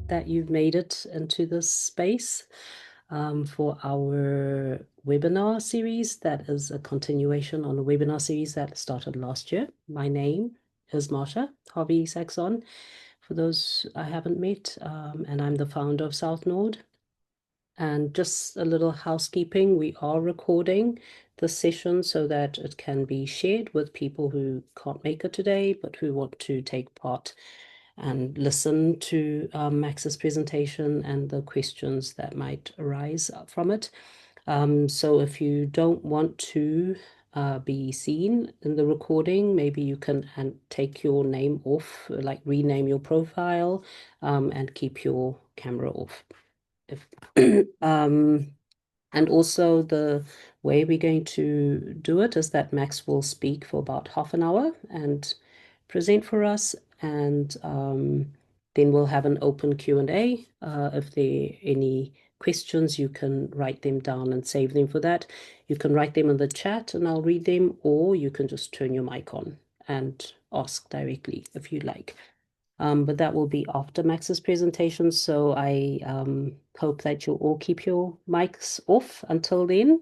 that you've made it into this space for our webinar series. That is a continuation on a webinar series that started last year. My name is Marsha Harvey Saxon, for those I haven't met, and I'm the founder of Southnord. And just a little housekeeping, we are recording the session so that it can be shared with people who can't make it today, but who want to take part and listen to Max's presentation and the questions that might arise from it. So if you don't want to be seen in the recording, maybe you can take your name off, like rename your profile, and keep your camera off. If and also the way we're going to do it is that Max will speak for about half an hour and present for us, and then we'll have an open Q&A. If there are any questions, you can write them down and save them for that. You can write them in the chat and I'll read them, or you can just turn your mic on and ask directly if you like. But that will be after Max's presentation. So I hope that you'll all keep your mics off until then.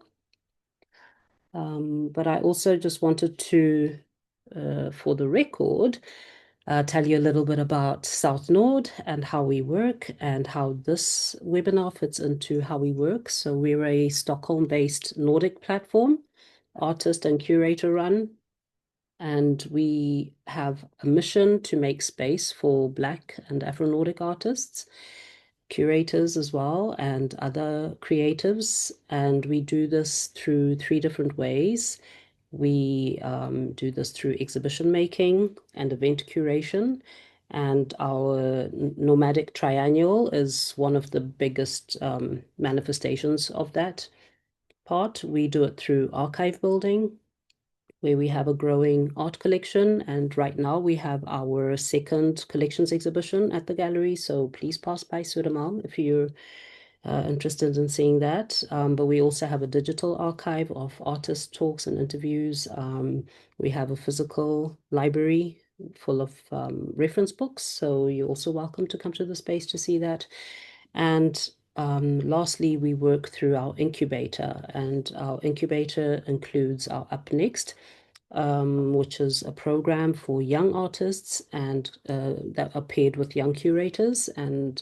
But I also just wanted to, for the record, tell you a little bit about Southnord and how we work and how this webinar fits into how we work. So we're a Stockholm-based Nordic platform, artist and curator run. And we have a mission to make space for Black and Afro-Nordic artists, curators as well, and other creatives. And we do this through 3 different ways. We do this through exhibition making and event curation. And our nomadic triennial is one of the biggest manifestations of that part. We do it through archive building, where we have a growing art collection. And right now we have our second collections exhibition at the gallery. So please pass by Södermalm if you're interested in seeing that. But we also have a digital archive of artist talks and interviews. We have a physical library full of reference books. So you're also welcome to come to the space to see that. And lastly, we work through our incubator, and our incubator includes our Up Next, which is a program for young artists and that are paired with young curators. And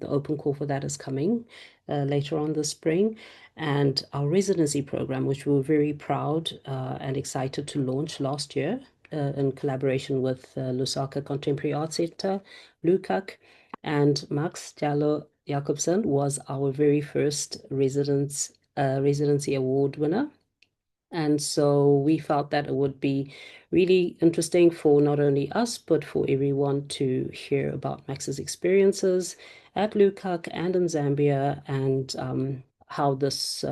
the open call for that is coming later on this spring. And our residency program, which we were very proud and excited to launch last year in collaboration with Lusaka Contemporary Art Center, LuCAC, and Max Diallo Jakobsen was our very first residency award winner. And so we felt that it would be really interesting for not only us, but for everyone to hear about Max's experiences at LuCAC and in Zambia, and how this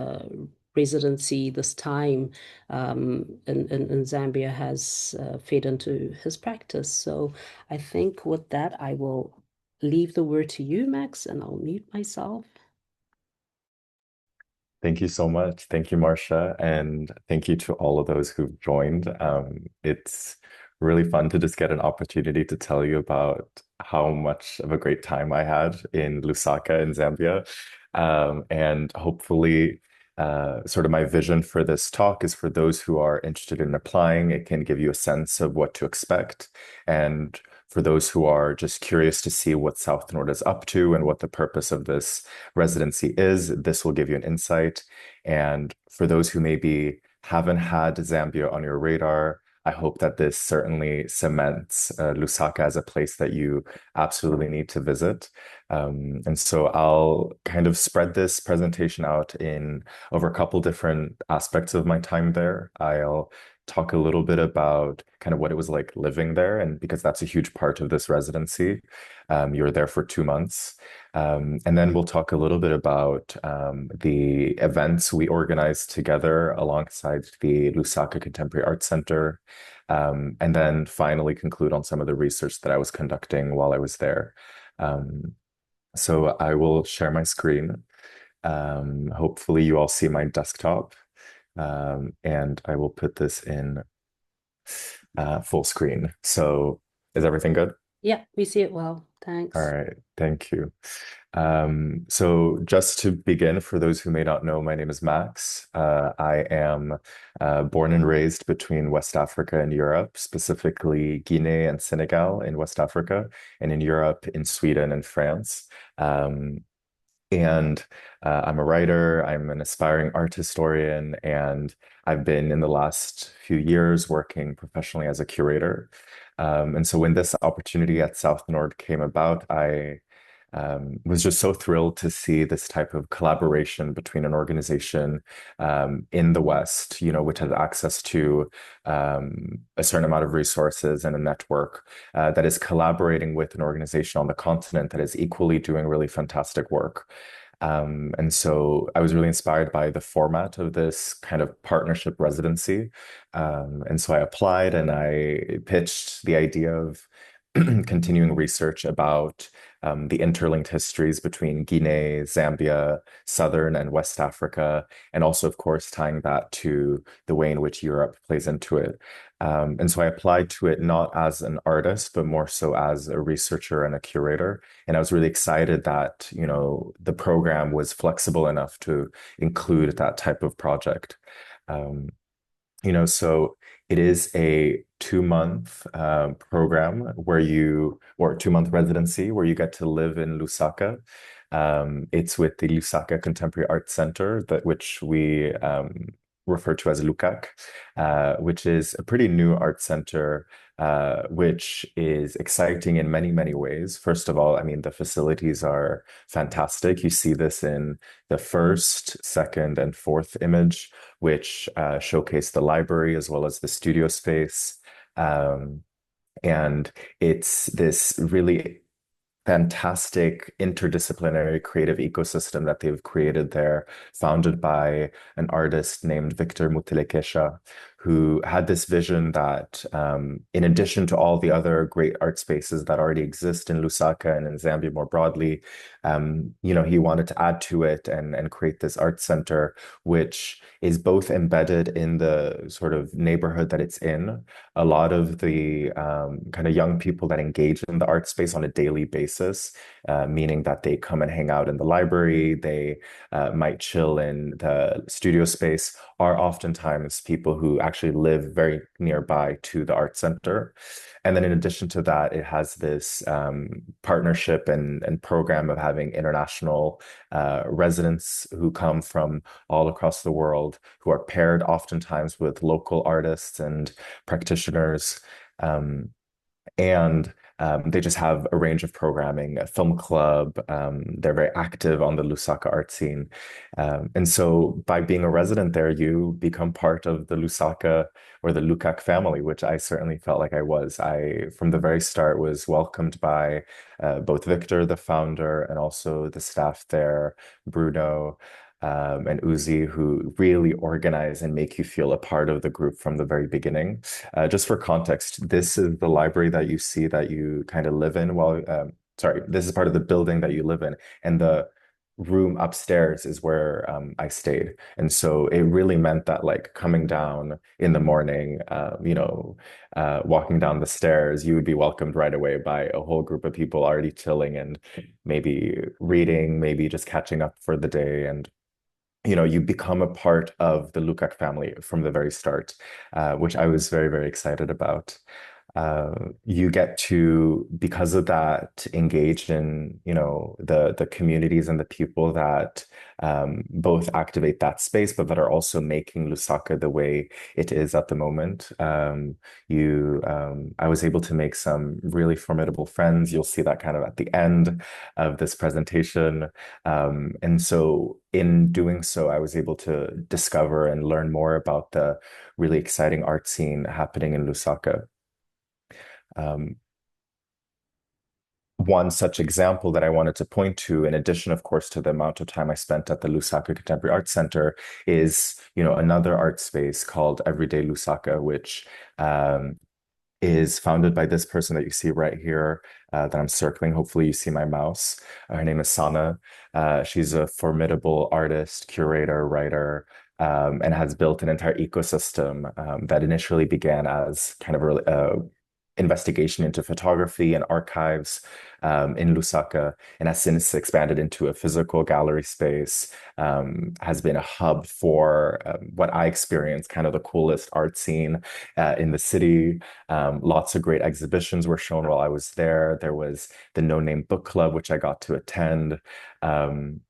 residency, this time in Zambia has fed into his practice. So I think with that, I will leave the word to you, Max, and I'll mute myself. Thank you so much. Thank you, Marcia. And thank you to all of those who've joined. It's really fun to just get an opportunity to tell you about how much of a great time I had in Lusaka in Zambia. And hopefully, sort of my vision for this talk is for those who are interested in applying, it can give you a sense of what to expect. And for those who are just curious to see what Southnord is up to and what the purpose of this residency is, this will give you an insight. And for those who maybe haven't had Zambia on your radar, I hope that this certainly cements Lusaka as a place that you absolutely need to visit. And so I'll kind of spread this presentation out in over a couple different aspects of my time there. I'll talk a little bit about kind of what it was like living there, and because that's a huge part of this residency. You're there for 2 months. And then we'll talk a little bit about the events we organized together alongside the Lusaka Contemporary Arts Center. And then finally conclude on some of the research that I was conducting while I was there. So I will share my screen. Hopefully you all see my desktop. And I will put this in full screen. So is everything good? Yeah, we see it well. All Thanks. right, thank you. So just to begin, for those who may not know, my name is Max. I am born and raised between West Africa and Europe, specifically Guinea and Senegal in West Africa, and in Europe in Sweden and France. Um, and I'm a writer, I'm an aspiring art historian, and I've been in the last few years working professionally as a curator. And so when this opportunity at Southnord came about, I was just so thrilled to see this type of collaboration between an organization in the West, which has access to a certain amount of resources and a network that is collaborating with an organization on the continent that is equally doing really fantastic work. And so I was really inspired by the format of this kind of partnership residency. And so I applied and I pitched the idea of continuing research about the interlinked histories between Guinea, Zambia, Southern and West Africa, and also, of course, tying that to the way in which Europe plays into it. And so I applied to it not as an artist, but more so as a researcher and a curator. And I was really excited that, the program was flexible enough to include that type of project. Um, so it is a 2 month program or 2 month residency where you get to live in Lusaka. It's with the Lusaka Contemporary Art Center, which we refer to as LuCAC, which is a pretty new art center, which is exciting in many, many ways. First of all, I mean, the facilities are fantastic. You see this in the first, second, and fourth image, which showcase the library as well as the studio space. Um, and it's this really fantastic interdisciplinary creative ecosystem that they've created there, founded by an artist named Victor Mutelekesha, who had this vision that, in addition to all the other great art spaces that already exist in Lusaka and in Zambia more broadly, he wanted to add to it and create this art center, which is both embedded in the sort of neighborhood that it's in. A lot of the kind of young people that engage in the art space on a daily basis, meaning that they come and hang out in the library, they might chill in the studio space, are oftentimes people who actually live very nearby to the art center. And then in addition to that, it has this partnership and program of having international residents who come from all across the world, who are paired oftentimes with local artists and practitioners. Um, and they just have a range of programming, a film club. They're very active on the Lusaka art scene. And so by being a resident there, you become part of the Lusaka or the LuCAC family, which I certainly felt like I was. I, from the very start, was welcomed by both Victor, the founder, and also the staff there, Bruno and Uzi, who really organize and make you feel a part of the group from the very beginning. Just for context, this is the library that you see that you kind of live in sorry, this is part of the building that you live in. And the room upstairs is where I stayed. And so it really meant that like coming down in the morning, walking down the stairs, you would be welcomed right away by a whole group of people already chilling and maybe reading, maybe just catching up for the day. And you become a part of the LuCAC family from the very start, which I was very, very excited about. You get to, because of that, engage in, the communities and the people that both activate that space, but that are also making Lusaka the way it is at the moment. I was able to make some really formidable friends. You'll see that kind of at the end of this presentation. And so in doing so, I was able to discover and learn more about the really exciting art scene happening in Lusaka. Um, One such example that I wanted to point to, in addition, of course, to the amount of time I spent at the Lusaka Contemporary Art Center, is, another art space called Everyday Lusaka, which is founded by this person that you see right here that I'm circling. Hopefully, you see my mouse. Her name is Sana. She's a formidable artist, curator, writer. And has built an entire ecosystem that initially began as kind of investigation into photography and archives in Lusaka, and has since expanded into a physical gallery space, has been a hub for what I experience kind of the coolest art scene in the city. Lots of great exhibitions were shown while I was there. There was the No Name Book Club, which I got to attend. Um,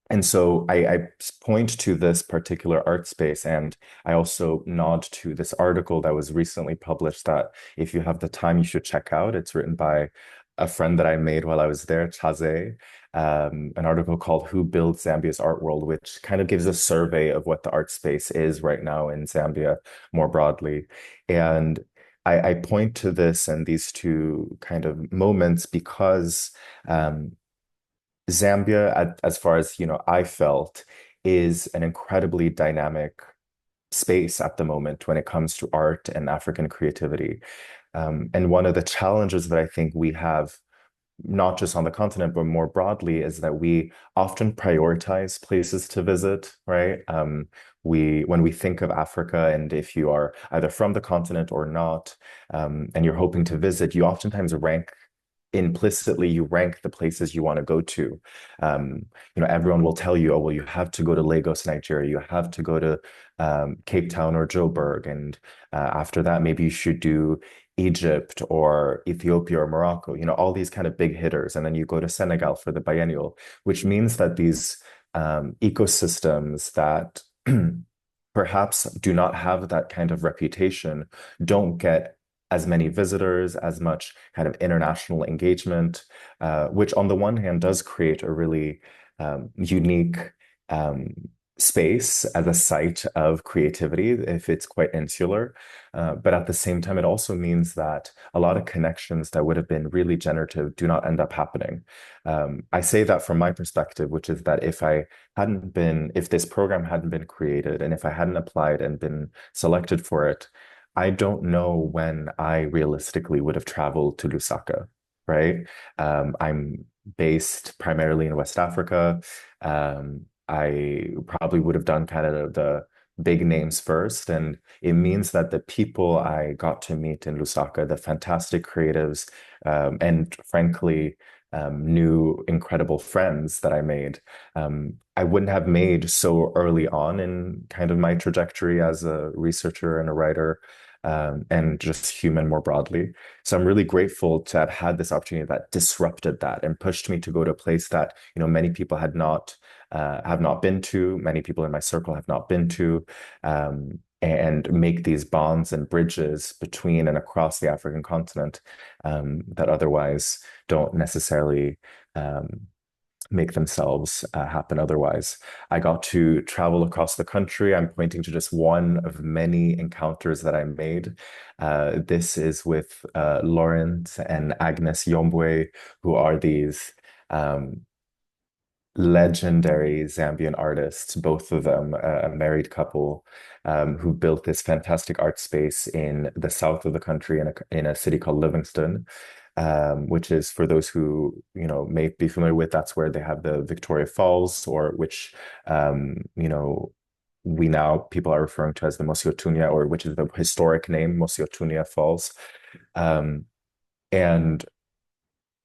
and so I point to this particular art space, and I also nod to this article that was recently published that if you have the time, you should check out. It's written by a friend that I made while I was there, Chaze, an article called Who Builds Zambia's Art World, which kind of gives a survey of what the art space is right now in Zambia more broadly. And I point to this and these two kind of moments because Zambia, as far as I felt, is an incredibly dynamic space at the moment when it comes to art and African creativity. And one of the challenges that I think we have, not just on the continent, but more broadly, is that we often prioritize places to visit, right? When we think of Africa, and if you are either from the continent or not, and you're hoping to visit, you oftentimes implicitly you rank the places you want to go to. Um, Everyone will tell you, oh, well, you have to go to Lagos, Nigeria. You have to go to Cape Town or Joburg. And after that, maybe you should do Egypt or Ethiopia or Morocco, all these kind of big hitters. And then you go to Senegal for the biennial, which means that these ecosystems that perhaps do not have that kind of reputation don't get as many visitors, as much kind of international engagement, which on the one hand does create a really unique um, space as a site of creativity if it's quite insular. But at the same time, it also means that a lot of connections that would have been really generative do not end up happening. I say that from my perspective, which is that if this program hadn't been created and if I hadn't applied and been selected for it, I don't know when I realistically would have traveled to Lusaka, right? I'm based primarily in West Africa. I probably would have done kind of the big names first. And it means that the people I got to meet in Lusaka, the fantastic creatives, and frankly, new incredible friends that I made, I wouldn't have made so early on in kind of my trajectory as a researcher and a writer, and just human more broadly. So I'm really grateful to have had this opportunity that disrupted that and pushed me to go to a place that, many people have not been to, many people in my circle have not been to, and make these bonds and bridges between and across the African continent, that otherwise don't necessarily make themselves happen otherwise. I got to travel across the country. I'm pointing to just one of many encounters that I made. This is with Laurent and Agnes Yombwe, who are these legendary Zambian artists, both of them a married couple, who built this fantastic art space in the south of the country in a city called Livingston, which is, for those who may be familiar with, that's where they have the Victoria Falls, or which we now people are referring to as the Mosiotunya, or which is the historic name, Mosiotunya Falls. And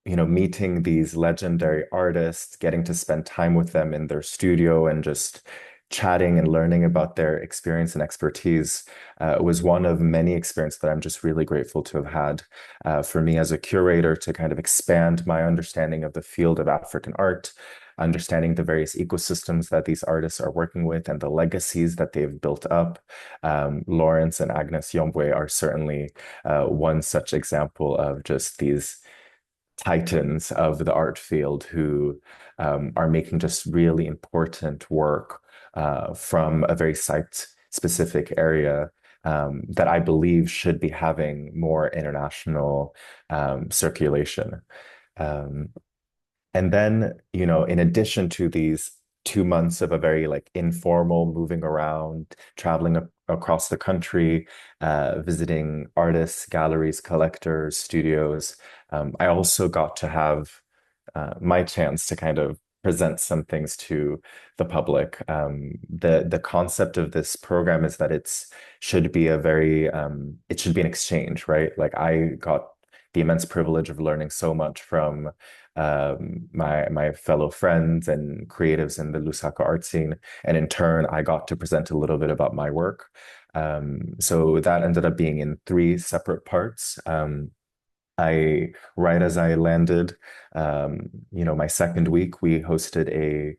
meeting these legendary artists, getting to spend time with them in their studio and just chatting and learning about their experience and expertise was one of many experiences that I'm just really grateful to have had, for me as a curator, to kind of expand my understanding of the field of African art, understanding the various ecosystems that these artists are working with and the legacies that they've built up. Lawrence and Agnes Yombwe are certainly one such example of just these titans of the art field who are making just really important work from a very site-specific area, that I believe should be having more international circulation. Um, and then, in addition to these 2 months of a very like informal moving around, traveling across the country, visiting artists, galleries, collectors, studios, I also got to have my chance to kind of present some things to the public. The concept of this program is that it should be an exchange, right? Like I got the immense privilege of learning so much from my fellow friends and creatives in the Lusaka art scene. And in turn, I got to present a little bit about my work. So that ended up being in three separate parts. Right as I landed, my second week, we hosted a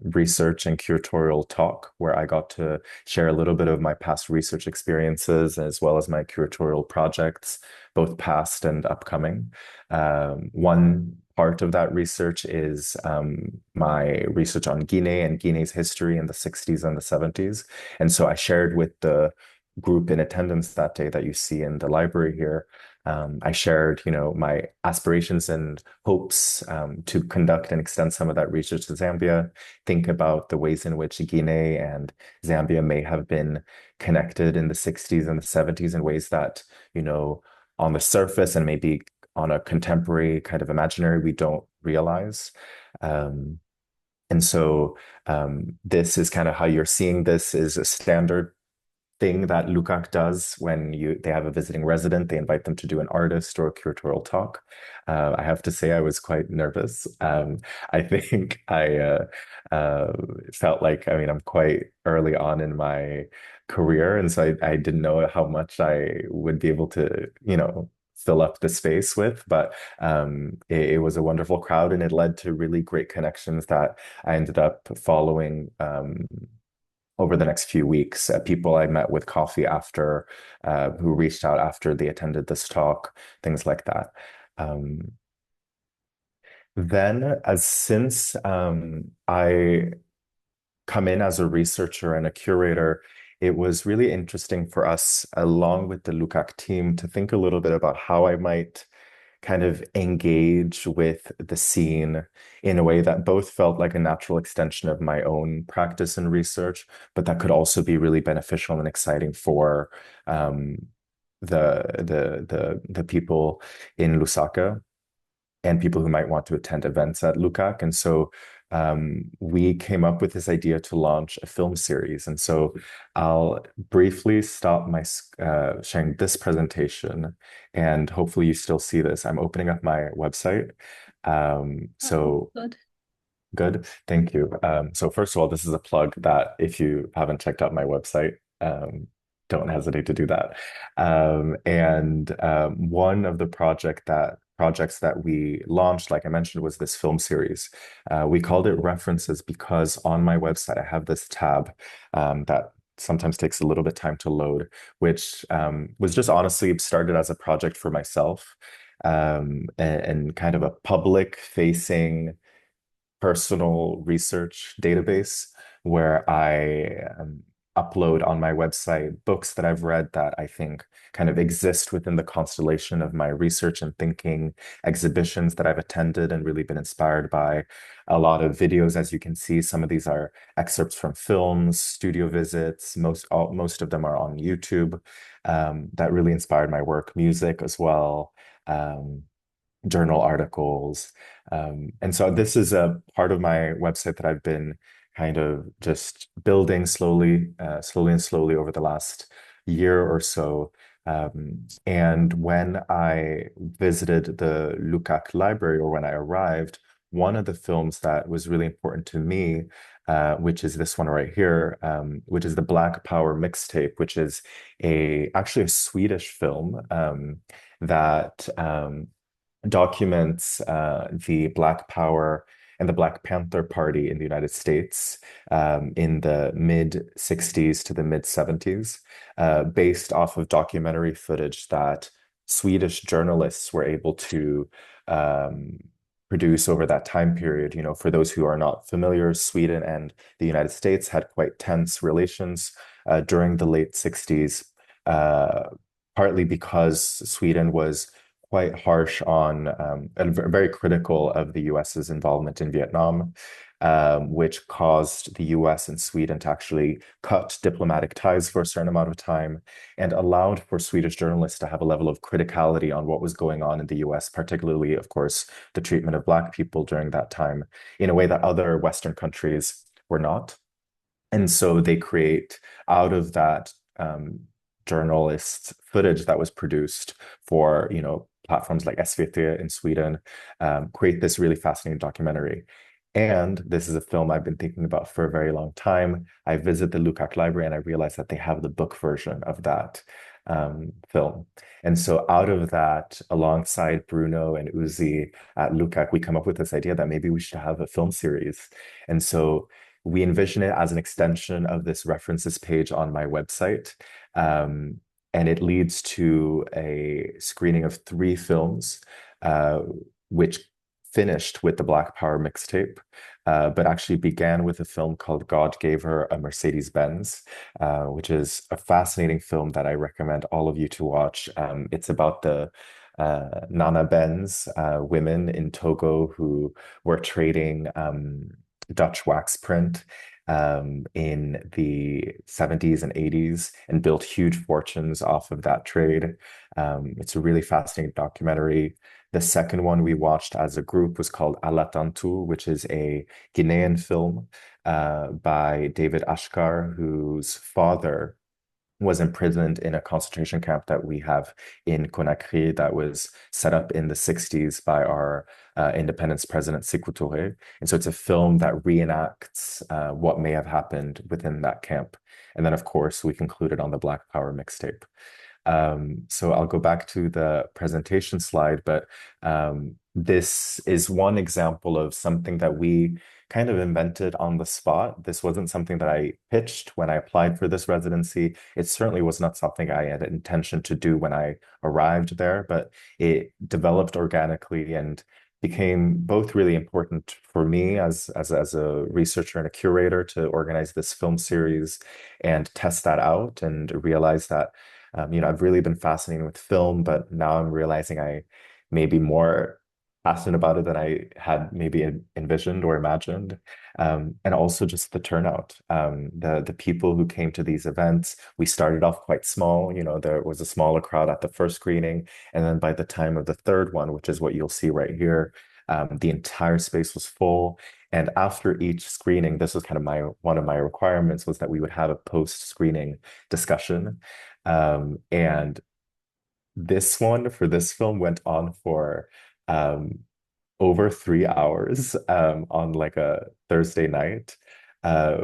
research and curatorial talk where I got to share a little bit of my past research experiences as well as my curatorial projects, both past and upcoming. One part of that research is my research on Guinea and Guinea's history in the 60s and the 70s. And so I shared with the group in attendance that day that you see in the library here. I shared, my aspirations and hopes to conduct and extend some of that research to Zambia, think about the ways in which Guinea and Zambia may have been connected in the 60s and the 70s in ways that, on the surface and maybe on a contemporary kind of imaginary, we don't realize. Um, and so this is kind of how you're seeing this is a standard thing that LuCAC does when they have a visiting resident, they invite them to do an artist or a curatorial talk. I have to say I was quite nervous. I think I uh, felt like, I mean, I'm quite early on in my career, and so I didn't know how much I would be able to, fill up the space with, but it was a wonderful crowd and it led to really great connections that I ended up following over the next few weeks. People I met with coffee after, who reached out after they attended this talk, things like that. Um, then, as since I come in as a researcher and a curator, it was really interesting for us, along with the LuCAC team, to think a little bit about how I might kind of engage with the scene in a way that both felt like a natural extension of my own practice and research, but that could also be really beneficial and exciting for um, the people in Lusaka and people who might want to attend events at LuCAC. And so we came up with this idea to launch a film series. And so I'll briefly stop my sharing this presentation, and hopefully you still see this. I'm opening up my website. Oh, So good. good, thank you. So first of all, this is a plug that if you haven't checked out my website, don't hesitate to do that. And one of the projects that we launched, like I mentioned, was this film series. We called it References because on my website I have this tab that sometimes takes a little bit time to load, which was just honestly started as a project for myself and kind of a public facing personal research database where I upload on my website books that I've read that I think kind of exist within the constellation of my research and thinking, exhibitions that I've attended and really been inspired by. A lot of videos, as you can see, some of these are excerpts from films, studio visits, most of them are on YouTube, that really inspired my work, music as well. Um, Journal articles. And so this is a part of my website that I've been kind of just building slowly over the last year or so. And when I visited the LuCAC library, or when I arrived, one of the films that was really important to me, which is this one right here, which is the Black Power mixtape, which is actually a Swedish film that documents the Black Power and the Black Panther Party in the United States in the mid 60s to the mid 70s, based off of documentary footage that Swedish journalists were able to um, produce over that time period. For those who are not familiar, Sweden and the United States had quite tense relations during the late 60s, uh, partly because Sweden was quite harsh on and very critical of the US's involvement in Vietnam, which caused the US and Sweden to actually cut diplomatic ties for a certain amount of time and allowed for Swedish journalists to have a level of criticality on what was going on in the US, particularly, of course, the treatment of Black people during that time, in a way that other Western countries were not. And so they create out of that journalist footage that was produced for, platforms like SVT in Sweden, create this really fascinating documentary. And this is a film I've been thinking about for a very long time. I visit the LuCAC library and I realize that they have the book version of that film. And so out of that, alongside Bruno and Uzi at LuCAC, we come up with this idea that maybe we should have a film series. And so we envision it as an extension of this references page on my website. And it leads to a screening of three films, uh, which finished with the Black Power mixtape, but actually began with a film called God Gave Her a Mercedes-Benz, which is a fascinating film that I recommend all of you to watch. It's about the Nana Benz women in Togo who were trading Dutch wax print in the 70s and 80s and built huge fortunes off of that trade. It's a really fascinating documentary. The second one we watched as a group was called Alatantu, which is a Guinean film by David Ashkar, whose father was imprisoned in a concentration camp that we have in Conakry that was set up in the 60s by our independence president, Sékou Touré. And so it's a film that reenacts what may have happened within that camp. And then, of course, we concluded on the Black Power mixtape. So I'll go back to the presentation slide, but this is one example of something that we kind of invented on the spot. This wasn't something that I pitched when I applied for this residency. It certainly was not something I had intention to do when I arrived there, but it developed organically and became both really important for me as a researcher and a curator to organize this film series and test that out and realize that I've really been fascinated with film, but now I'm realizing I may be more passionate about it than I had maybe envisioned or imagined. And also just the turnout. The people who came to these events, we started off quite small. There was a smaller crowd at the first screening, and then by the time of the third one, which is what you'll see right here, the entire space was full. And after each screening, this was kind of one of my requirements was that we would have a post-screening discussion. And this one for this film went on for um, over 3 hours on like a Thursday night,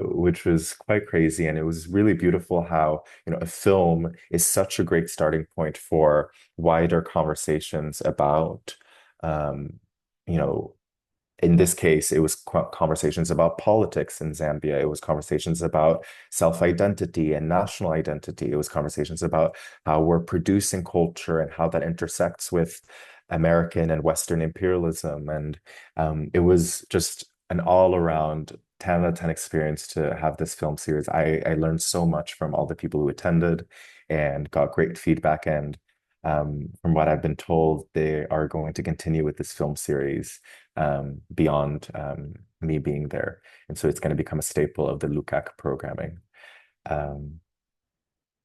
which was quite crazy. And it was really beautiful how, a film is such a great starting point for wider conversations about, um, you know, in this case, it was conversations about politics in Zambia. It was conversations about self-identity and national identity. It was conversations about how we're producing culture and how that intersects with American and Western imperialism. And it was just an all-around 10 out of 10 experience to have this film series. I learned so much from all the people who attended and got great feedback. And from what I've been told, they are going to continue with this film series beyond me being there. And so it's going to become a staple of the LuCAC programming. Um,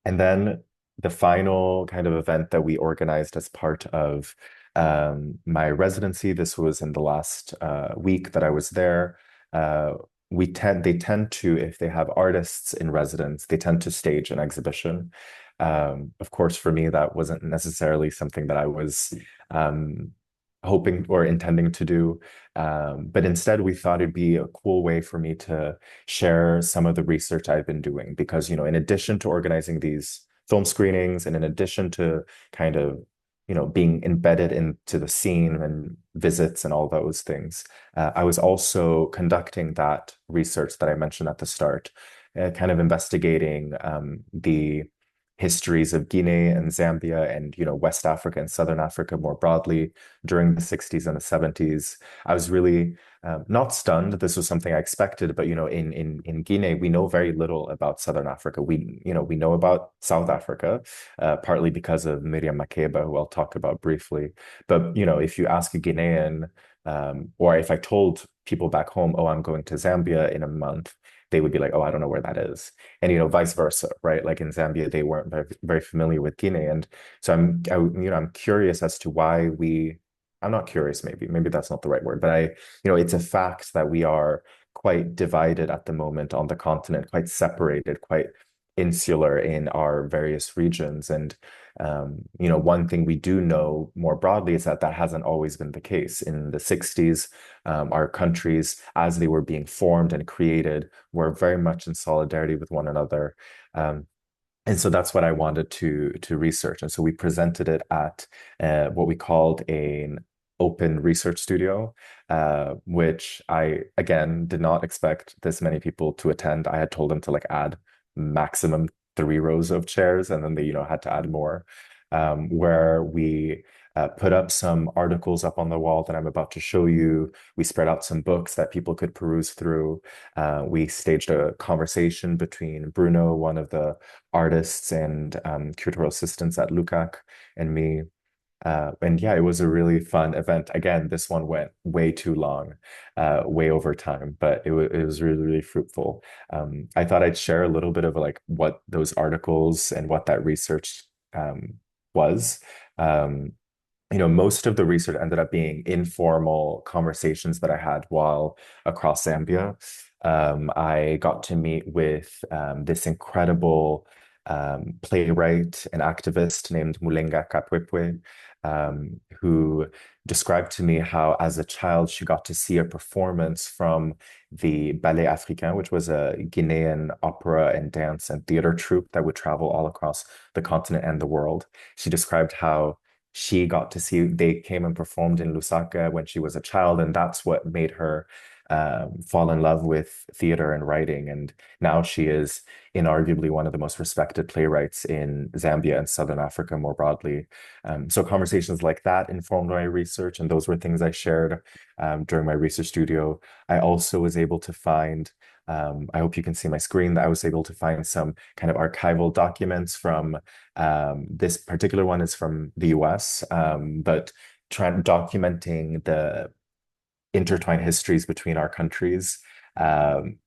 and then the final kind of event that we organized as part of my residency, this was in the last week that I was there. They tend to, if they have artists in residence, they tend to stage an exhibition. Of course, for me, that wasn't necessarily something that I was hoping or intending to do. But instead, we thought it'd be a cool way for me to share some of the research I've been doing because, in addition to organizing these film screenings and in addition to kind of, being embedded into the scene and visits and all those things, I was also conducting that research that I mentioned at the start, kind of investigating the histories of Guinea and Zambia and West Africa and Southern Africa more broadly during the 60s and the 70s. I was really not stunned. This was something I expected, but in Guinea, we know very little about Southern Africa. We know about South Africa, partly because of Miriam Makeba, who I'll talk about briefly. But if you ask a Guinean, or if I told people back home, oh, I'm going to Zambia in a month, they would be like, oh, I don't know where that is. And, vice versa, right? Like in Zambia, they weren't very, very familiar with Guinea. And so I'm curious as to why I'm not curious, maybe that's not the right word, but it's a fact that we are quite divided at the moment on the continent, quite separated, quite insular in our various regions. And One thing we do know more broadly is that that hasn't always been the case. In the 60s, our countries, as they were being formed and created, were very much in solidarity with one another. Um, and so that's what I wanted to research. And so we presented it at what we called an open research studio, which I again did not expect this many people to attend. I had told them to like add maximum 3 rows of chairs, and then they, had to add more. Where we put up some articles up on the wall that I'm about to show you. We spread out some books that people could peruse through. We staged a conversation between Bruno, one of the artists and curatorial assistants at LuCAC, and me. And yeah, it was a really fun event. Again, this one went way too long, way over time, but it was really, really fruitful. I thought I'd share a little bit of like what those articles and what that research was. Um, Most of the research ended up being informal conversations that I had while across Zambia. I got to meet with this incredible playwright and activist named Mulenga Kapwepwe, who described to me how, as a child, she got to see a performance from the Ballet Africain, which was a Guinean opera and dance and theater troupe that would travel all across the continent and the world. She described how she got to see they came and performed in Lusaka when she was a child, and that's what made her fall in love with theater and writing. And now she is inarguably one of the most respected playwrights in Zambia and Southern Africa more broadly. So conversations like that informed my research, and those were things I shared during my research studio. I also was able to find I hope you can see my screen, that I was able to find some kind of archival documents from this particular one is from the US, but trying documenting the intertwined histories between our countries.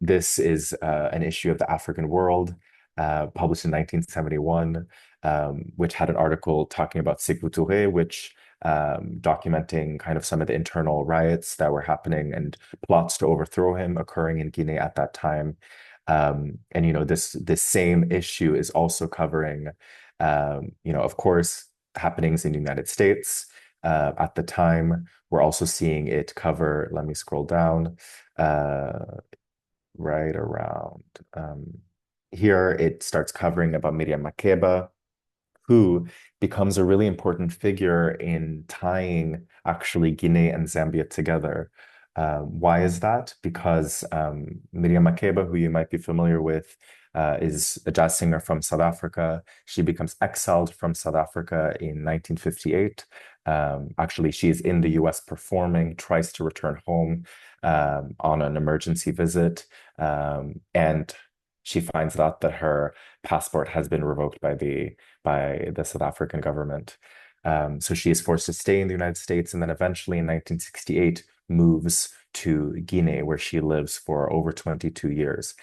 This is an issue of the African World, published in 1971, which had an article talking about Sékou Touré, which documenting kind of some of the internal riots that were happening and plots to overthrow him occurring in Guinea at that time. And this same issue is also covering, of course, happenings in the United States at the time. We're also seeing it cover, let me scroll down, right around here, it starts covering about Miriam Makeba, who becomes a really important figure in tying actually Guinea and Zambia together. Why is that? Because Miriam Makeba, who you might be familiar with, is a jazz singer from South Africa. She becomes exiled from South Africa in 1958. Actually, she is in the US performing, tries to return home on an emergency visit, and she finds out that her passport has been revoked by the South African government. So she is forced to stay in the United States, and then eventually in 1968 moves to Guinea, where she lives for over 22 years.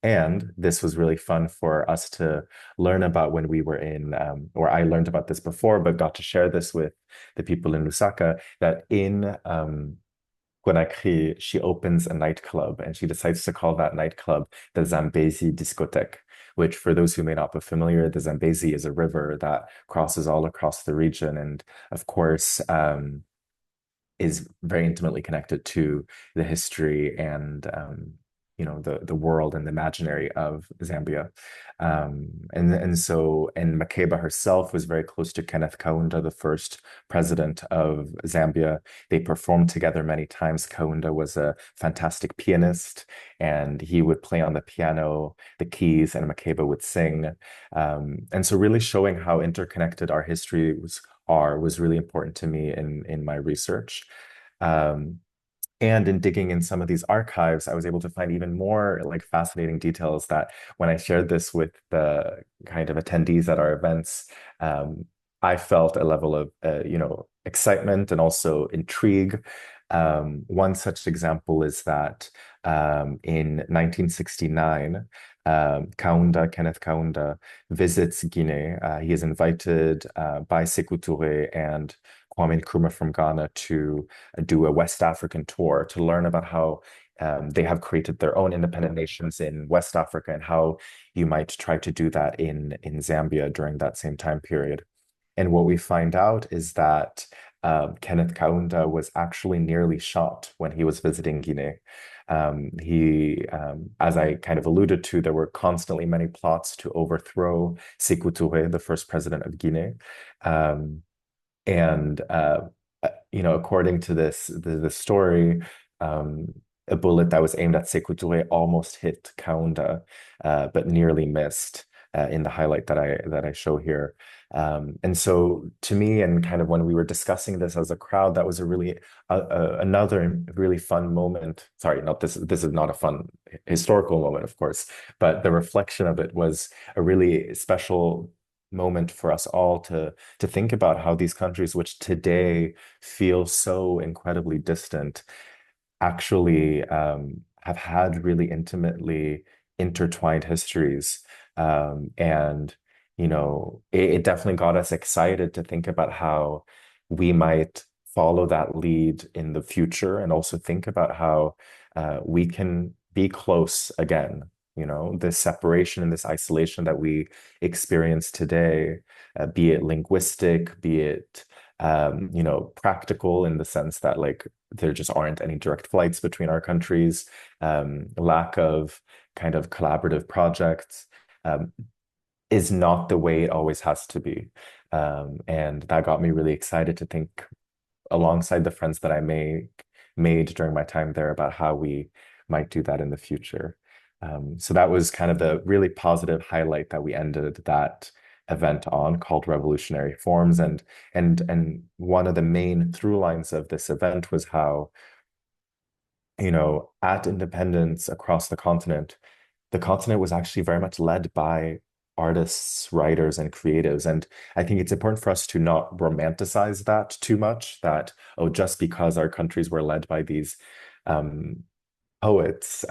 And this was really fun for us to learn about when we were in, or I learned about this before, but got to share this with the people in Lusaka, that in Conakry, she opens a nightclub and she decides to call that nightclub the Zambezi Discotheque, which, for those who may not be familiar, the Zambezi is a river that crosses all across the region. And of course, is very intimately connected to the history and the world and the imaginary of Zambia. And Makeba herself was very close to Kenneth Kaunda, the first president of Zambia. They performed together many times. Kaunda was a fantastic pianist, and he would play on the piano, the keys, and Makeba would sing. And so really showing how interconnected our history was really important to me in my research. Um, and in digging in some of these archives, I was able to find even more like fascinating details that when I shared this with the kind of attendees at our events, I felt a level of excitement and also intrigue. One such example is that in 1969, Kenneth Kaunda, visits Guinea. He is invited by Sékou Touré and Kwame Nkrumah from Ghana to do a West African tour to learn about how they have created their own independent nations in West Africa and how you might try to do that in Zambia during that same time period. And what we find out is that Kenneth Kaunda was actually nearly shot when he was visiting Guinea. As I kind of alluded to, there were constantly many plots to overthrow Sékou Touré, the first president of Guinea. Um, and according to the story, um, a bullet that was aimed at Sékou Touré almost hit Kaunda, but nearly missed in the highlight that I show here. And so, to me, and kind of when we were discussing this as a crowd, that was a really another really fun moment. Sorry, not this. This is not a fun historical moment, of course, but the reflection of it was a really special moment for us all to think about how these countries, which today feel so incredibly distant, actually have had really intimately intertwined histories. And, it definitely got us excited to think about how we might follow that lead in the future and also think about how we can be close again. This separation and this isolation that we experience today, be it linguistic, be it practical in the sense that like there just aren't any direct flights between our countries, lack of kind of collaborative projects, is not the way it always has to be. And that got me really excited to think alongside the friends that I made during my time there about how we might do that in the future. So that was kind of the really positive highlight that we ended that event on, called Revolutionary Forms. And one of the main through lines of this event was how, at independence across the continent was actually very much led by artists, writers, and creatives. And I think it's important for us to not romanticize that too much, that, oh, just because our countries were led by these um, poets,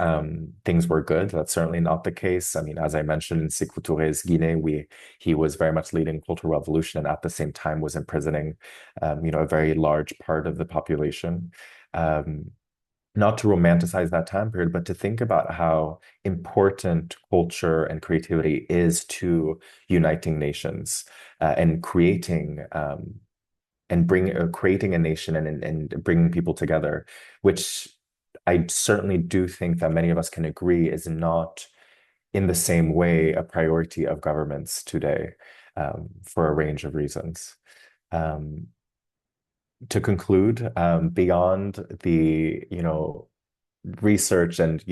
things were good. That's certainly not the case. I mean, as I mentioned, in Sékou Touré's Guinea, he was very much leading cultural revolution and at the same time was imprisoning, a very large part of the population. Um, not to romanticize that time period, but to think about how important culture and creativity is to uniting nations and creating a nation and bringing people together, which I certainly do think that many of us can agree is not in the same way a priority of governments today, for a range of reasons. Um, to conclude, beyond the, research and,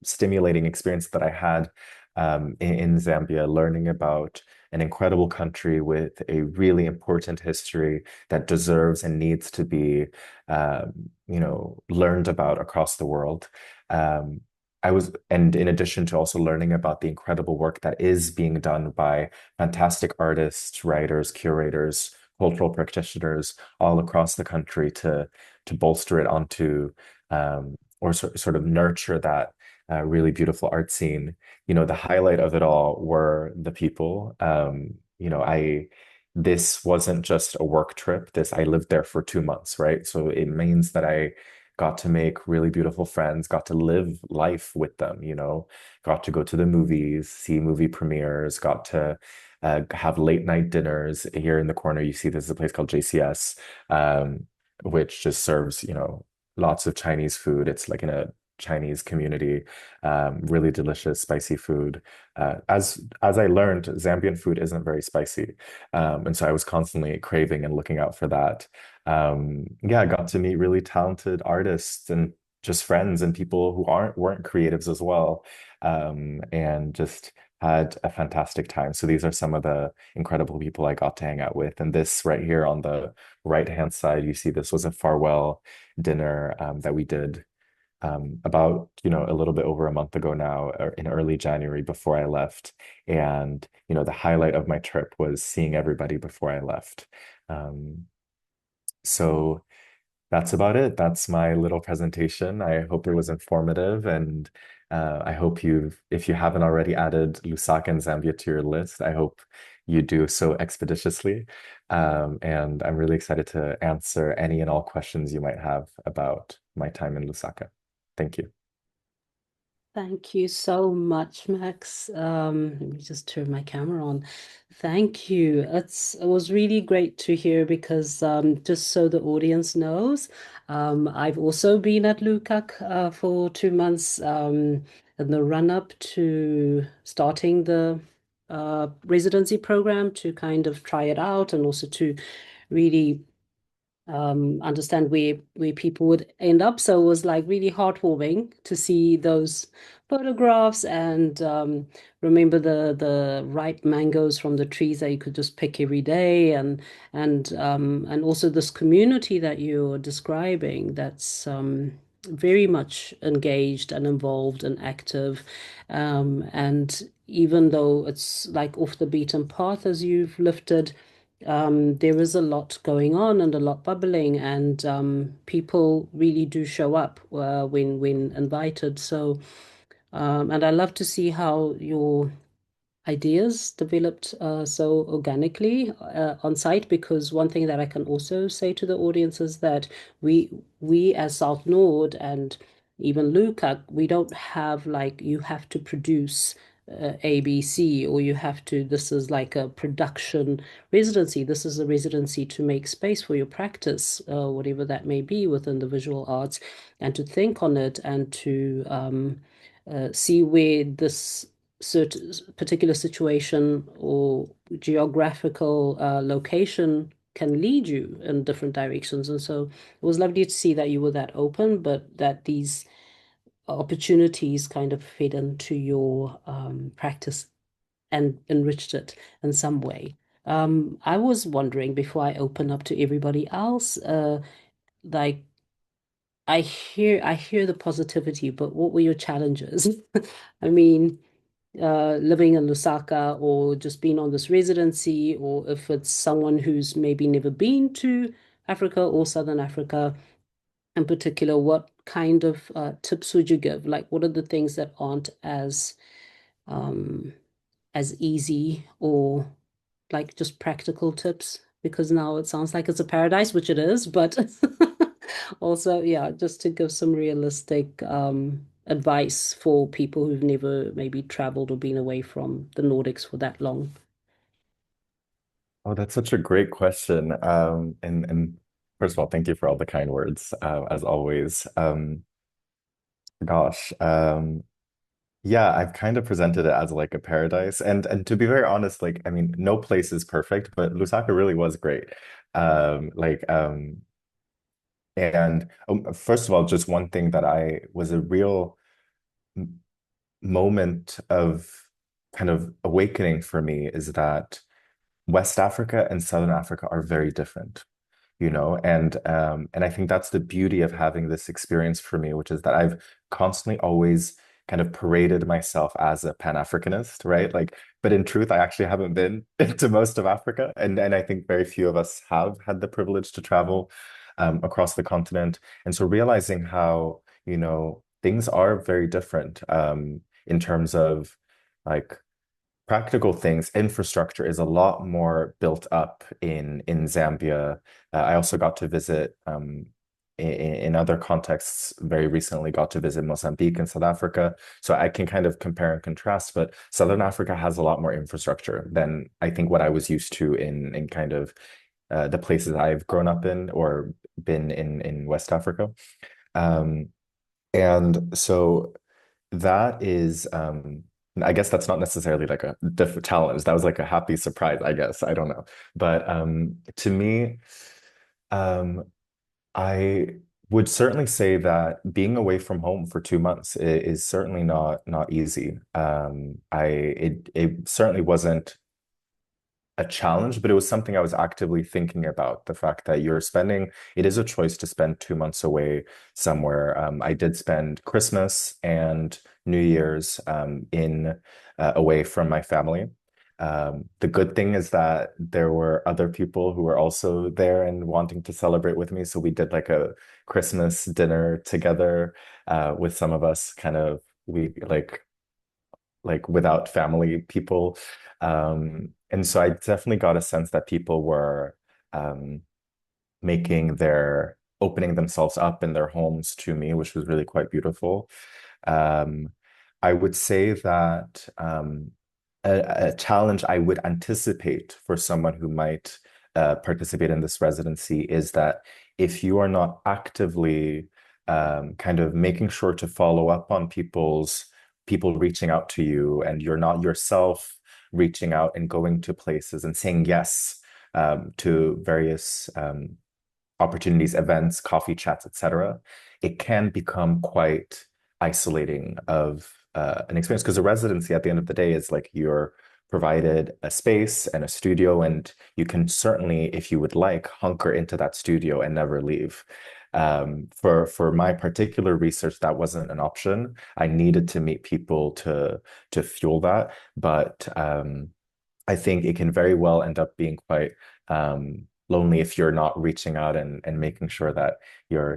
stimulating experience that I had in Zambia, learning about an incredible country with a really important history that deserves and needs to be, learned about across the world. Um, and in addition to also learning about the incredible work that is being done by fantastic artists, writers, curators, cultural practitioners all across the country to bolster it onto or sort of nurture that really beautiful art scene. The highlight of it all were the people. This wasn't just a work trip. I lived there for 2 months, right? So it means that I got to make really beautiful friends, got to live life with them, got to go to the movies, see movie premieres, got to have late night dinners. Here in the corner, you see there's a place called JCS, which just serves, lots of Chinese food. It's like in a Chinese community, really delicious, spicy food. As I learned, Zambian food isn't very spicy, and so I was constantly craving and looking out for that. Yeah, I got to meet really talented artists and just friends and people who weren't creatives as well, and just had a fantastic time. So these are some of the incredible people I got to hang out with. And this right here on the right-hand side, you see this was a farewell dinner that we did about, a little bit over a month ago now, or in early January before I left. And, the highlight of my trip was seeing everybody before I left. Um, so that's about it. That's my little presentation. I hope it was informative, and I hope if you haven't already added Lusaka and Zambia to your list, I hope you do so expeditiously. And I'm really excited to answer any and all questions you might have about my time in Lusaka. Thank you. Thank you so much, Max. Let me just turn my camera on. Thank you. It was really great to hear because just so the audience knows, I've also been at LuCAC for 2 months in the run-up to starting the residency program to kind of try it out and also to really understand where people would end up. So it was like really heartwarming to see those photographs and remember the ripe mangoes from the trees that you could just pick every day and also this community that you're describing that's very much engaged and involved and active. And even though it's like off the beaten path as you've lifted, there is a lot going on and a lot bubbling, and people really do show up when invited. So, and I love to see how your ideas developed so organically on site, because one thing that I can also say to the audience is that we as South Nord and even LuCAC, we don't have like you have to produce ABC or you have to, this is like a production residency. This is a residency to make space for your practice, whatever that may be within the visual arts, and to think on it and to see where this certain particular situation or geographical location can lead you in different directions. And so it was lovely to see that you were that open, but that these opportunities kind of fed into your practice and enriched it in some way. I was wondering before I open up to everybody else, like I hear the positivity, but what were your challenges? I mean, living in Lusaka or just being on this residency, or if it's someone who's maybe never been to Africa or Southern Africa in particular, what kind of tips would you give? Like, what are the things that aren't um, as easy or like just practical tips? Because now it sounds like it's a paradise, which it is, but also, yeah, just to give some realistic advice for people who've never maybe traveled or been away from the Nordics for that long. Oh, that's such a great question. And first of all, thank you for all the kind words, as always. Gosh, yeah, I've kind of presented it as like a paradise, and to be very honest, like I mean, no place is perfect, but Lusaka really was great. Um, like, um, and first of all, just one thing that I was a real m- moment of kind of awakening for me is that West Africa and Southern Africa are very different, and I think that's the beauty of having this experience for me, which is that I've constantly always kind of paraded myself as a Pan-Africanist, right? Like, but in truth, I actually haven't been to most of Africa, and I think very few of us have had the privilege to travel across the continent, and so realizing how, things are very different in terms of like practical things, infrastructure is a lot more built up in Zambia. I also got to visit in other contexts very recently, got to visit Mozambique and South Africa. So I can kind of compare and contrast, but Southern Africa has a lot more infrastructure than I think what I was used to in kind of the places I've grown up in or been in West Africa. Um, and so that is, I guess that's not necessarily like a diff challenge. That was like a happy surprise, I guess. I don't know. But to me, um, I would certainly say that being away from home for 2 months is certainly not easy. It certainly wasn't a challenge, but it was something I was actively thinking about. The fact that it is a choice to spend 2 months away somewhere. I did spend Christmas and New Year's in away from my family. The good thing is that there were other people who were also there and wanting to celebrate with me. So we did like a Christmas dinner together with some of us kind of we like without family people. And so I definitely got a sense that people were um, opening themselves up in their homes to me, which was really quite beautiful. Um, I would say that a challenge I would anticipate for someone who might participate in this residency is that if you are not actively kind of making sure to follow up on people reaching out to you, and you're not yourself reaching out and going to places and saying yes to various opportunities, events, coffee chats, etc., it can become quite isolating of an experience because a residency at the end of the day is like you're provided a space and a studio, and you can certainly, if you would like, hunker into that studio and never leave. For my particular research, that wasn't an option. I needed to meet people to fuel that, but I think it can very well end up being quite lonely if you're not reaching out and making sure that you're,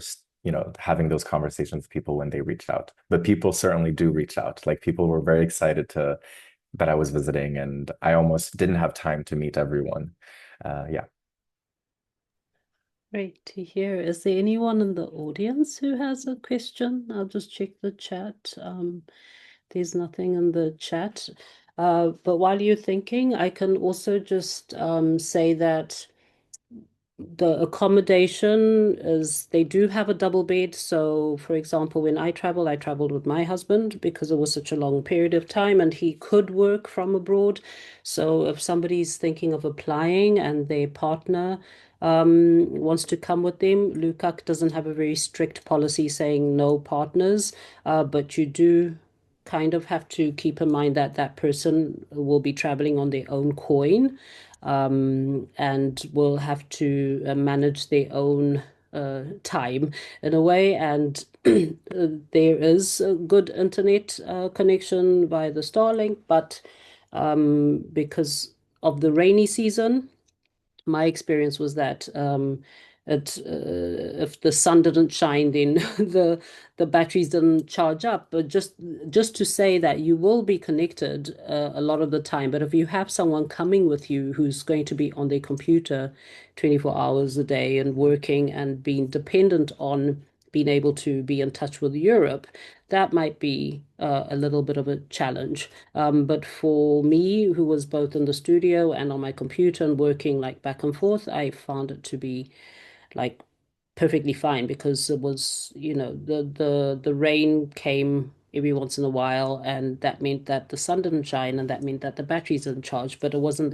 having those conversations with people when they reach out. But people certainly do reach out. Like people were very excited to that I was visiting, and I almost didn't have time to meet everyone. Yeah. Great to hear. Is there anyone in the audience who has a question? I'll just check the chat. There's nothing in the chat. But while you're thinking, I can also just say that the accommodation is they do have a double bed. So, for example, when I traveled with my husband because it was such a long period of time and he could work from abroad. So, if somebody's thinking of applying and their partner wants to come with them, LuCAC doesn't have a very strict policy saying no partners, but you do kind of have to keep in mind that that person will be traveling on their own coin and will have to manage their own time in a way. And there is a good internet connection via the Starlink, but because of the rainy season, my experience was that if the sun didn't shine, then the batteries didn't charge up. But just to say that you will be connected a lot of the time. But if you have someone coming with you who's going to be on their computer 24 hours a day and working and being dependent on being able to be in touch with Europe, that might be a little bit of a challenge. But for me, who was both in the studio and on my computer and working like back and forth, I found it to be like perfectly fine because it was, the rain came every once in a while, and that meant that the sun didn't shine, and that meant that the batteries didn't charge. But it wasn't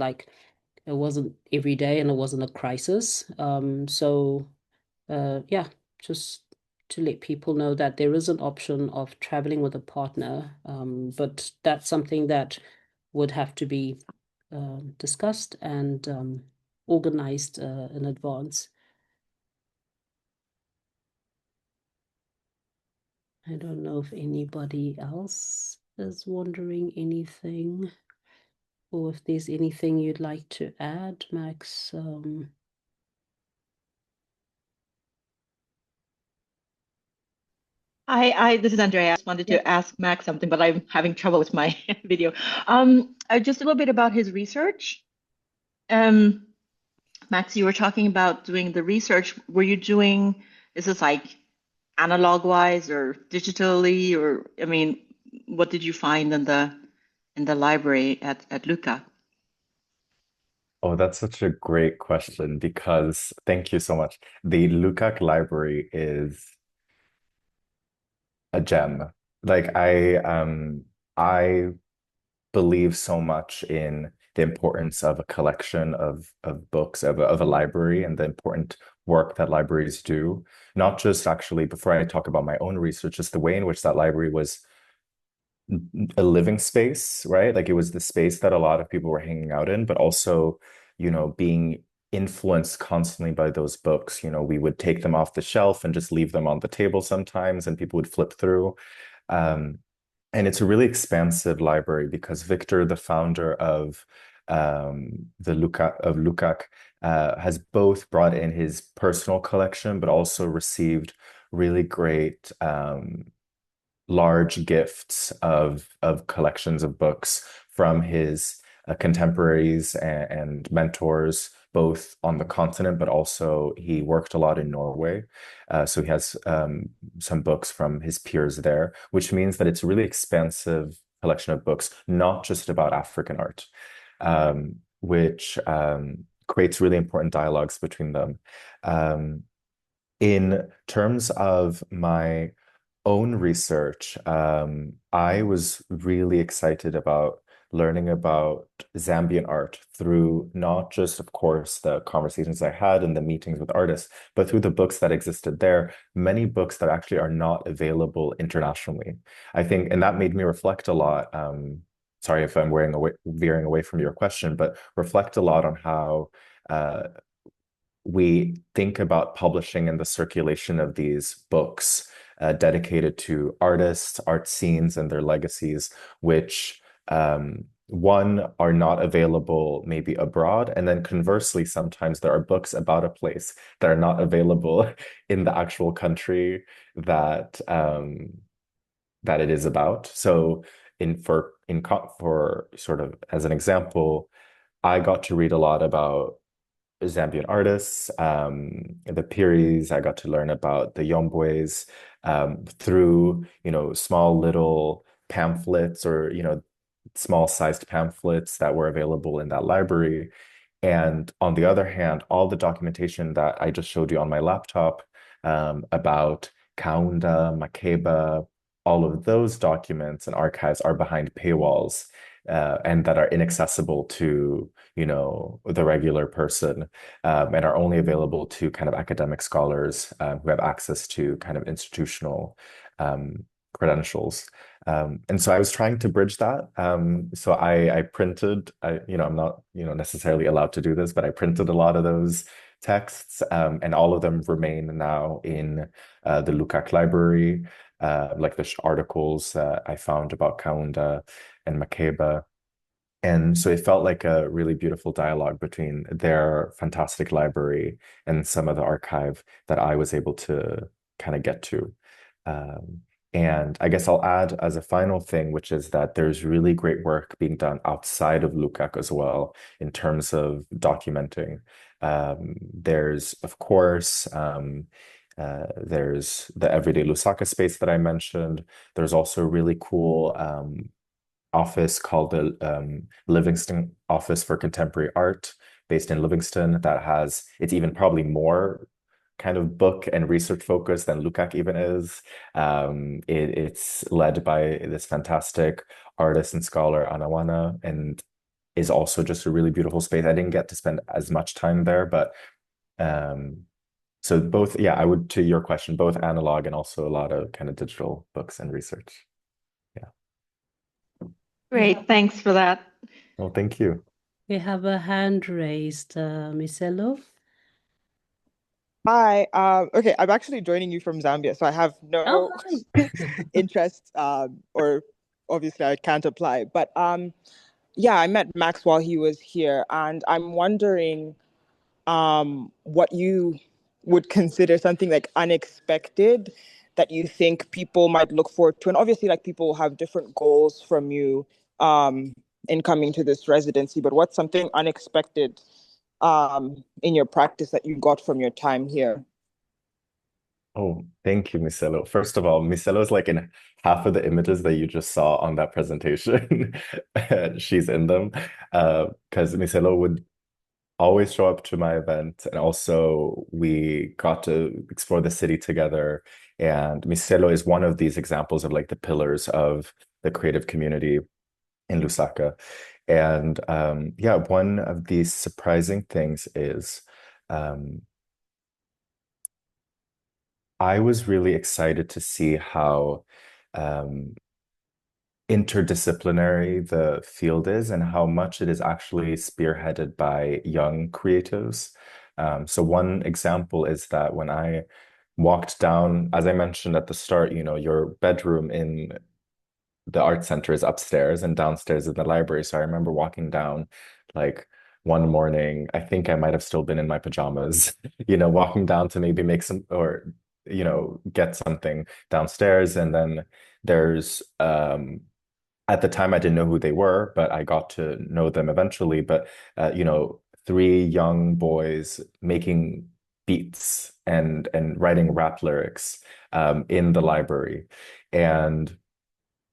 every day, and it wasn't a crisis. So yeah, just to let people know that there is an option of traveling with a partner, but that's something that would have to be discussed and organized in advance. I don't know if anybody else is wondering anything, or if there's anything you'd like to add, Max. This is Andrea. I just wanted Yep. to ask Max something, but I'm having trouble with my video. Just a little bit about his research. Um, Max, you were talking about doing the research. Is this like analog wise or digitally, or I mean, what did you find in the library at LuCAC? Oh, that's such a great question because thank you so much. The LuCAC library is a gem. Like I believe so much in the importance of a collection of books of a library and the important work that libraries do. Not just actually before I talk about my own research, just the way in which that library was a living space, right? Like it was the space that a lot of people were hanging out in, but also, being influenced constantly by those books. We would take them off the shelf and just leave them on the table sometimes, and people would flip through. Um, and it's a really expansive library because Victor, the founder of the LuCAC, has both brought in his personal collection, but also received really great large gifts of collections of books from his contemporaries and mentors, both on the continent, but also he worked a lot in Norway. So he has some books from his peers there, which means that it's a really expansive collection of books, not just about African art, which creates really important dialogues between them. Um, in terms of my own research, I was really excited about learning about Zambian art through not just, of course, the conversations I had and the meetings with artists, but through the books that existed there, many books that actually are not available internationally. I think, and that made me reflect a lot. Sorry if I'm veering away from your question, but reflect a lot on how uh, we think about publishing and the circulation of these books dedicated to artists, art scenes, and their legacies, which one are not available maybe abroad, and then conversely, sometimes there are books about a place that are not available in the actual country that that it is about. So, for sort of as an example, I got to read a lot about Zambian artists, the Piris. I got to learn about the Yombways through, small little pamphlets or, small sized pamphlets that were available in that library. And on the other hand, all the documentation that I just showed you on my laptop about Kaunda, Makeba, all of those documents and archives are behind paywalls and that are inaccessible to, the regular person and are only available to kind of academic scholars who have access to kind of institutional credentials. And so I was trying to bridge that. So I printed, I'm not, necessarily allowed to do this, but I printed a lot of those texts, and all of them remain now in the LuCAC library, like the articles I found about Kaunda and Makeba. And so it felt like a really beautiful dialogue between their fantastic library and some of the archive that I was able to kind of get to. Um, and I guess I'll add as a final thing, which is that there's really great work being done outside of LuCAC as well in terms of documenting. There's, of course, there's the Everyday Lusaka space that I mentioned. There's also a really cool office called the Livingston Office for Contemporary Art, based in Livingston, that has, it's even probably more kind of book and research focused than LuCAC even is. It's led by this fantastic artist and scholar, Anawana, and is also just a really beautiful space. I didn't get to spend as much time there, but so both, yeah, I would, to your question, both analog and also a lot of kind of digital books and research. Yeah. Great, thanks for that. Well, thank you. We have a hand raised, Misello. Hi. Okay, I'm actually joining you from Zambia, so I have no hi. interest, or obviously I can't apply. But yeah, I met Max while he was here, and I'm wondering what you would consider something like unexpected that you think people might look forward to. And obviously, like, people have different goals from you in coming to this residency, but what's something unexpected in your practice that you got from your time here? Oh, thank you, Micello. First of all, Micello is like in half of the images that you just saw on that presentation. She's in them. Because Micello would always show up to my event. And also we got to explore the city together. And Micello is one of these examples of like the pillars of the creative community in Lusaka. And yeah, one of these surprising things is I was really excited to see how um, interdisciplinary the field is and how much it is actually spearheaded by young creatives. So one example is that when I walked down, as I mentioned at the start, your bedroom in the art center is upstairs and downstairs in the library. So I remember walking down like one morning, I think I might have still been in my pajamas, walking down to maybe make some or, get something downstairs. And then there's at the time I didn't know who they were, but I got to know them eventually. But three young boys making beats and writing rap lyrics in the library. And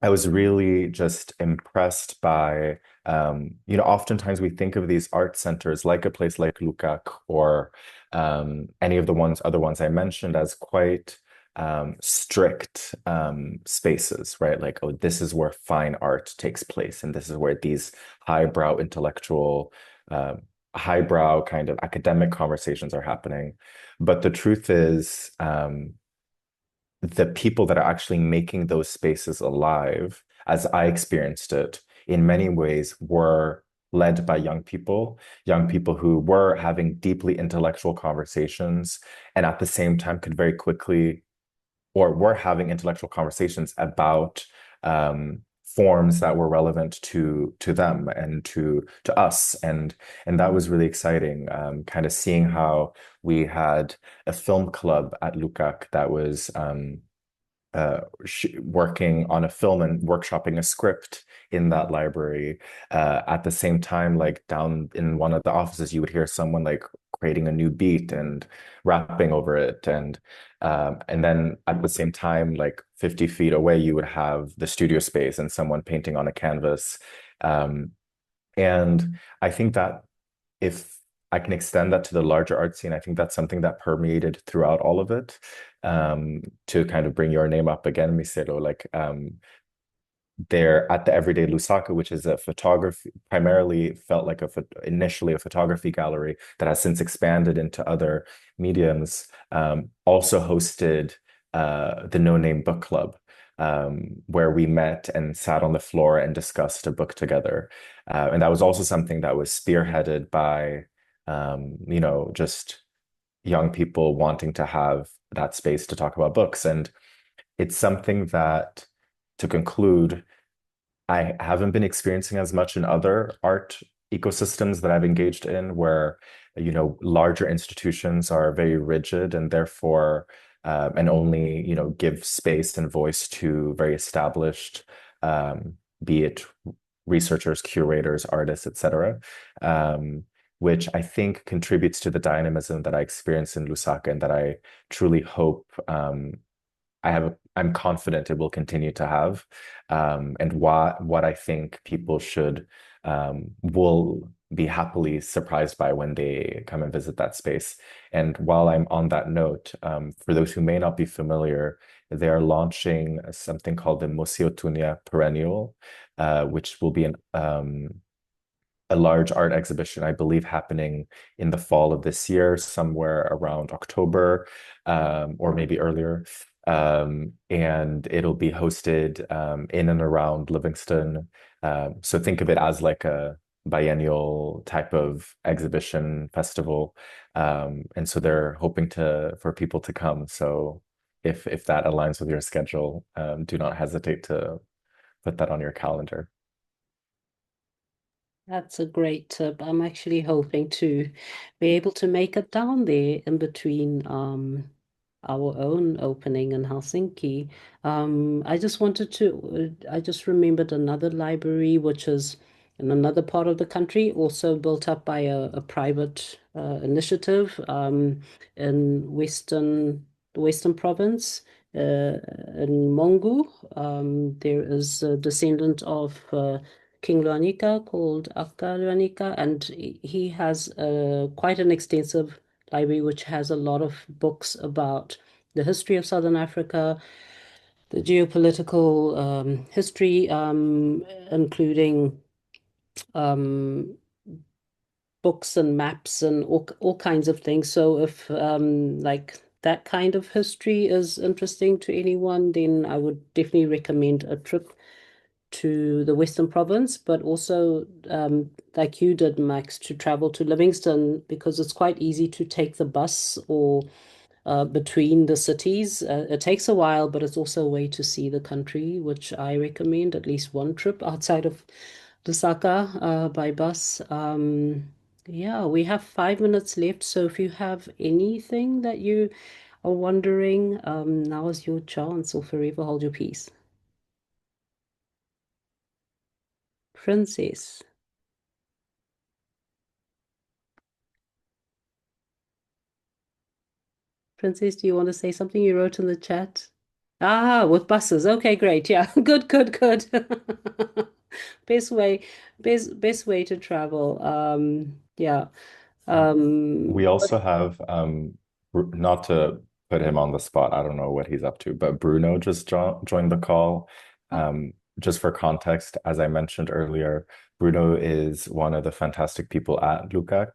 I was really just impressed by, oftentimes we think of these art centers like a place like LuCAC or any of the other ones I mentioned as quite strict spaces, right? Like, oh, this is where fine art takes place, and this is where these highbrow intellectual, highbrow kind of academic conversations are happening. But the truth is, the people that are actually making those spaces alive, as I experienced it, in many ways were led by young people who were having deeply intellectual conversations and at the same time could very quickly, or were having intellectual conversations about forms that were relevant to them and to us, and that was really exciting. Kind of seeing how we had a film club at LuCAC that was working on a film and workshopping a script in that library. At the same time, like down in one of the offices, you would hear someone like creating a new beat and rapping over it. And then at the same time, like 50 feet away, you would have the studio space and someone painting on a canvas. Um, and I think that if I can extend that to the larger art scene, I think that's something that permeated throughout all of it. To kind of bring your name up again, Misero, like there at the Everyday Lusaka, which is a photography, primarily felt like initially a photography gallery that has since expanded into other mediums, also hosted the No Name Book Club, where we met and sat on the floor and discussed a book together. And that was also something that was spearheaded by, just young people wanting to have that space to talk about books. And it's something that, to conclude, I haven't been experiencing as much in other art ecosystems that I've engaged in, where, larger institutions are very rigid and therefore, and only, give space and voice to very established, be it researchers, curators, artists, etc. Which I think contributes to the dynamism that I experience in Lusaka and that I truly hope I'm confident it will continue to have, and what I think people will be happily surprised by when they come and visit that space. And while I'm on that note, for those who may not be familiar, they are launching something called the Museo Tunia Perennial, which will be a large art exhibition, I believe, happening in the fall of this year, somewhere around October, or maybe earlier. And it'll be hosted in and around Livingston. So think of it as like a biennial type of exhibition festival. And so they're hoping for people to come. So if that aligns with your schedule, do not hesitate to put that on your calendar. That's a great tip. I'm actually hoping to be able to make it down there in between our own opening in Helsinki. I just remembered another library which is in another part of the country, also built up by a private initiative in the Western province. In Mongu, there is a descendant of King Luanika called Akka Luanika, and he has quite an extensive library which has a lot of books about the history of Southern Africa, the geopolitical history, including um, books and maps and all kinds of things. So if like that kind of history is interesting to anyone, then I would definitely recommend a trip to the Western Province, but also, like you did, Max, to travel to Livingston because it's quite easy to take the bus or between the cities. It takes a while, but it's also a way to see the country, which I recommend at least one trip outside of Lusaka by bus. Yeah, we have 5 minutes left, so if you have anything that you are wondering, now is your chance, or forever hold your peace. Princess. Princess, do you want to say something you wrote in the chat? Ah, with buses. Okay, great. Yeah, good, good, good. Best way, best way to travel. Yeah. We Um, also have, not to put him on the spot, I don't know what he's up to, but Bruno just joined the call. Just for context, as I mentioned earlier, Bruno is one of the fantastic people at LuCAC.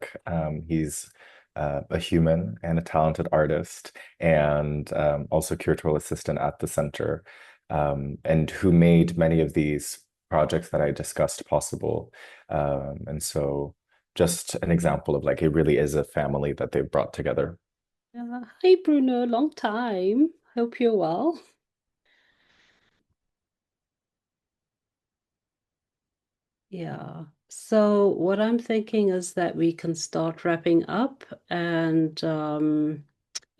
He's a human and a talented artist, and also curatorial assistant at the center, and who made many of these projects that I discussed possible. And so just an example of like it really is a family that they've brought together. Hi, Bruno. Long time. Hope you're well. Yeah. So what I'm thinking is that we can start wrapping up, and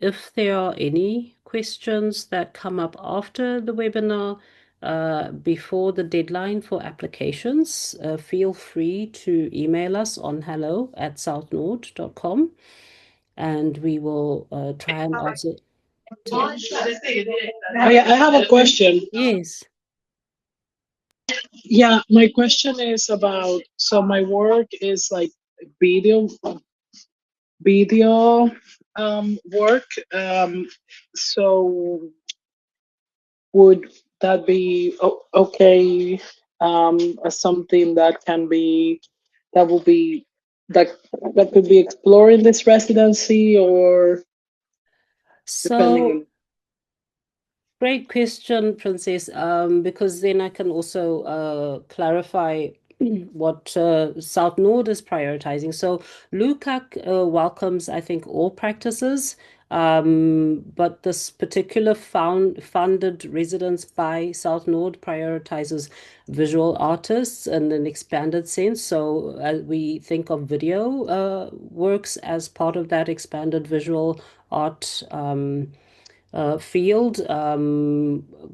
if there are any questions that come up after the webinar, before the deadline for applications, feel free to email us on hello@southnord.com, and we will try and answer. I have a question. Yes. Yeah, my question is about, so my work is like video video work. So would that be okay, as something that can be, that will be, that that could be explored in this residency, or depending So on. great question, Princess, because then I can also clarify what Southnord is prioritizing. So LuCAC welcomes, I think, all practices, but this particular funded residence by Southnord prioritizes visual artists in an expanded sense. So we think of video works as part of that expanded visual art field.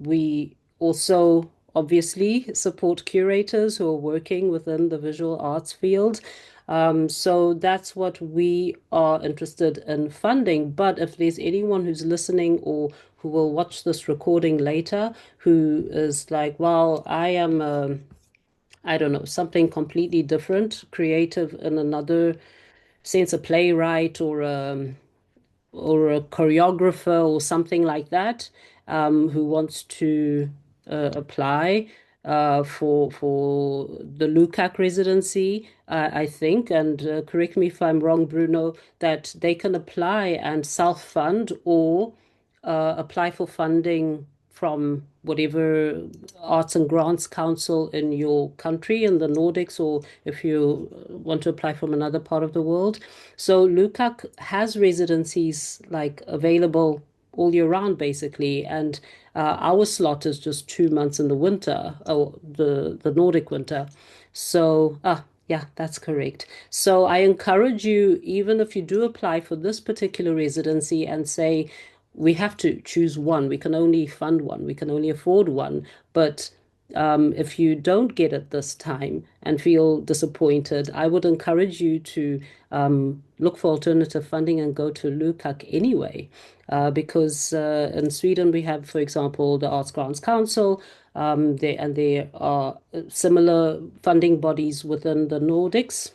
We also obviously support curators who are working within the visual arts field. So that's what we are interested in funding. But if there's anyone who's listening or who will watch this recording later who is like, well, I am, I don't know, something completely different, creative in another sense, a playwright or a choreographer or something like that, who wants to apply for the LuCAC residency, I think, and correct me if I'm wrong, Bruno, that they can apply and self-fund or apply for funding from whatever Arts and Grants Council in your country, in the Nordics, or if you want to apply from another part of the world. So LuCAC has residencies like available all year round, basically, and our slot is just 2 months in the winter, or the Nordic winter. So, yeah, that's correct. So I encourage you, even if you do apply for this particular residency and say, we have to choose one, we can only fund one, we can only afford one, but if you don't get it this time and feel disappointed, I would encourage you to look for alternative funding and go to LuCAC anyway. Because in Sweden, we have, for example, the Arts Grants Council, there are similar funding bodies within the Nordics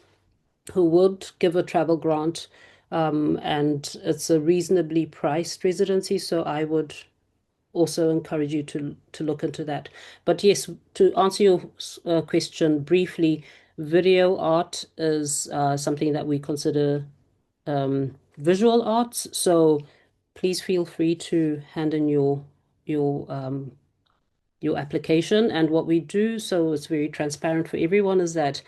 who would give a travel grant, and it's a reasonably priced residency, so I would also encourage you to look into that. But yes, to answer your question briefly, video art is something that we consider visual arts. So please feel free to hand in your application. And what we do, so it's very transparent for everyone, is that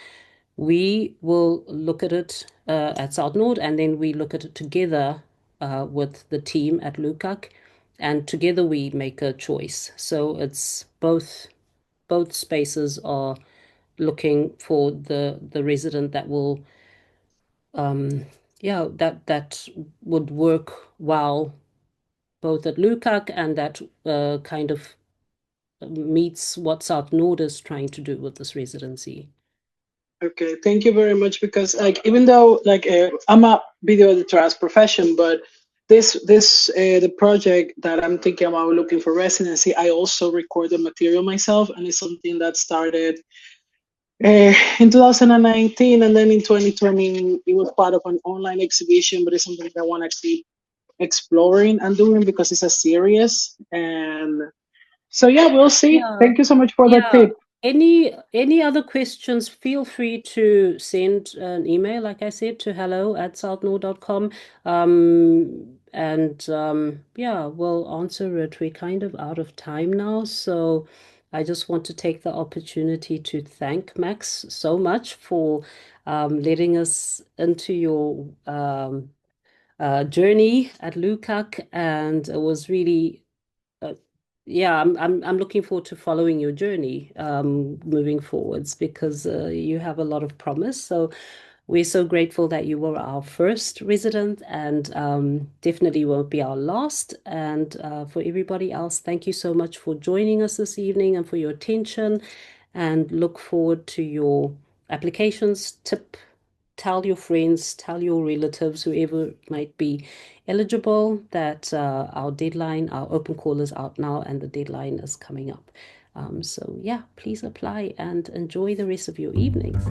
we will look at it at Southnord, and then we look at it together with the team at LuCAC, and together we make a choice. So it's both spaces are looking for the resident that will yeah, that would work well both at LuCAC and that kind of meets what Southnord is trying to do with this residency. Okay, thank you very much. Because like even though like I'm a video editor as profession, but this the project that I'm thinking about looking for residency, I also record the material myself, and it's something that started in 2019, and then in 2020 it was part of an online exhibition. But it's something that I want to keep exploring and doing because it's a series. And so yeah, we'll see. Yeah. Thank you so much for the Yeah. tip. Any other questions, feel free to send an email, like I said, to hello@southnord.com. Yeah, we'll answer it. We're kind of out of time now, so I just want to take the opportunity to thank Max so much for letting us into your journey at LuCAC, and it was really yeah, I'm looking forward to following your journey moving forwards, because you have a lot of promise. So we're so grateful that you were our first resident, and definitely won't be our last. And for everybody else, thank you so much for joining us this evening and for your attention, and look forward to your applications. Tell your friends, tell your relatives, whoever might be eligible, that our deadline, our open call is out now, and the deadline is coming up. So yeah, please apply and enjoy the rest of your evenings.